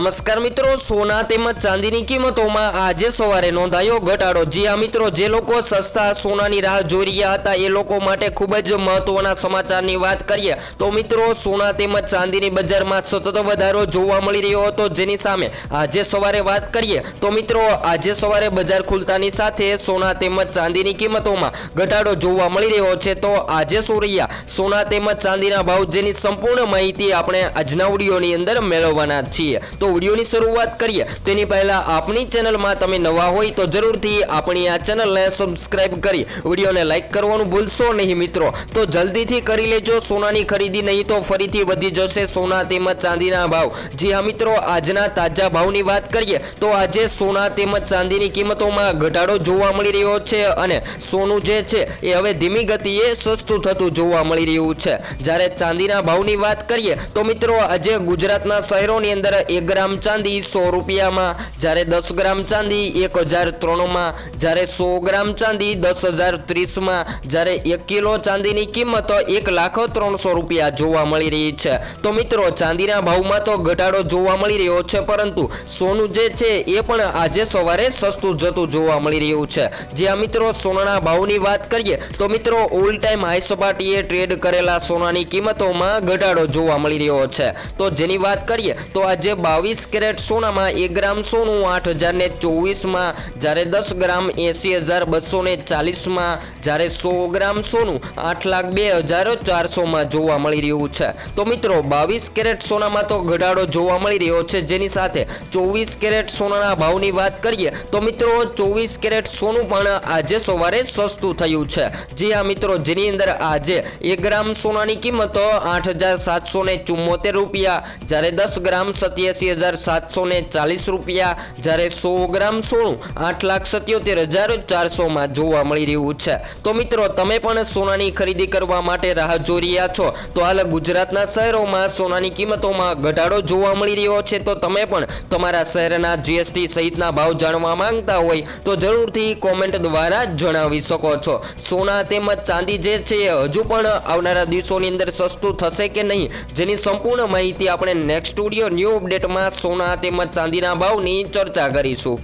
नमस्कार मित्रों, सोना तेमज चांदीनी किंमतोमां आजे सवारे नोंधायो घटाडो। जी हाँ मित्रों, जे लोको सस्ता सोनानी राह जोई रह्या हता ए लोको माटे खूब ज महत्वना समाचारनी वात करीए तो मित्रों, सोना तेमज चांदीनी बजारमां सतत वधारो जोवा मळी रह्यो हतो, जेनी सामे आजे सवारे वात करीए तो मित्रों, आजे सवारे बजार खुलतानी साथे सोना तेमज चांदीनी किंमतोमां घटाडो जोवा मळी रह्यो छे। तो आजे शुं रह्या सोना तेमज चांदीना भाव, जेनी संपूर्ण माहिती आपणे આજના વિડિયોની અંદર મેળવવાના છીએ। तो વિડિયોની શરૂઆત કરીએ તેની પહેલા આપણી ચેનલમાં તમે નવા હોય તો જરૂરથી આપણી આ ચેનલને સબસ્ક્રાઇબ કરી વિડિયોને લાઈક કરવાનું ભૂલશો નહીં મિત્રો। તો જલ્દીથી કરી લેજો, સોનાની ખરીદી નહીં તો ફરીથી વધી જશે સોના તેમજ ચાંદીના ભાવ। જી હા મિત્રો, આજના તાજા ભાવની વાત કરીએ તો આજે સોના તેમજ ચાંદીની કિંમતોમાં ઘટાડો જોવા મળી રહ્યો છે અને સોનું જે છે એ હવે ધીમી ગતિએ સસ્તું થતું જોવા મળી રહ્યું છે। જ્યારે ચાંદીના ભાવની વાત કરીએ તો મિત્રો, આજે ગુજરાતના શહેરોની અંદર 1 ગ્રામ ચાંદી 100 રૂપિયામાં, જ્યારે 10 ગ્રામ ચાંદી 1003 માં, જ્યારે 100 ગ્રામ ચાંદી 10,030 માં, જ્યારે 1 કિલો ચાંદીની કિંમત 1,03,000 રૂપિયા જોવા મળી રહી છે। તો મિત્રો, ચાંદીના ભાવમાં તો ઘટાડો જોવા મળી રહ્યો છે, પરંતુ સોનું જે છે એ પણ આજે સવારે સસ્તું જતું જોવા મળી રહ્યું છે। જ્યાં મિત્રો સોનાના ભાવની વાત કરીએ તો મિત્રો, ઓલ ટાઈમ હાઈ સપાટીએ ટ્રેડ કરેલા સોનાની કિંમતોમાં ઘટાડો જોવા મળી રહ્યો છે। तो जेनी बात करिए तो आज 22 कैरेट सोना में 1 ग्राम सोनू 8,024 में, जયારે 10 ग्राम 80,240 में, जયારે 100 ग्राम सोनू 8,02,400 में जोवा मळी रह्युं छे। तो मित्रों, 22 कैरेट सोना में तो घटाडो जोवा मळी रह्यो छे, जेनी साथे 24 कैरेट सोनाना भावनी बात करिए तो मित्रों 24 कैरेट सोनू पण आज सवारे सस्તું થયું છે। जी हाँ मित्रों, जेनी अंदर आज 1 ग्राम सोनानी किंमत 8,774 રૂપિયા, જ્યારે 10 ગ્રામ 87,740 રૂપિયા, જ્યારે 100 ગ્રામ સોનું 8,77,400 માં જોવા મળી રહ્યું છે। તો મિત્રો, તમે પણ સોનાની ખરીદી કરવા માટે રાહ જોઈ રહ્યા છો તો હાલ ગુજરાતના શહેરોમાં સોનાની કિંમતોમાં ઘટાડો જોવા મળી રહ્યો છે। તો તમે પણ તમારા શહેરના જીએસટી સહિતના ભાવ જાણવા માંગતા હોય તો જરૂરથી કોમેન્ટ દ્વારા જણાવી શકો છો। સોના તેમજ ચાંદી જે છે હજુ પણ આવનારા દિવસોની અંદર સસ્તું થશે કે નહીં, જેની સંપૂર્ણ માહિતી આપણે નેક્સ્ટ વિડિયો ન્યૂ અપડેટમાં સોના તેમજ ચાંદીના ભાવની ચર્ચા કરીશું।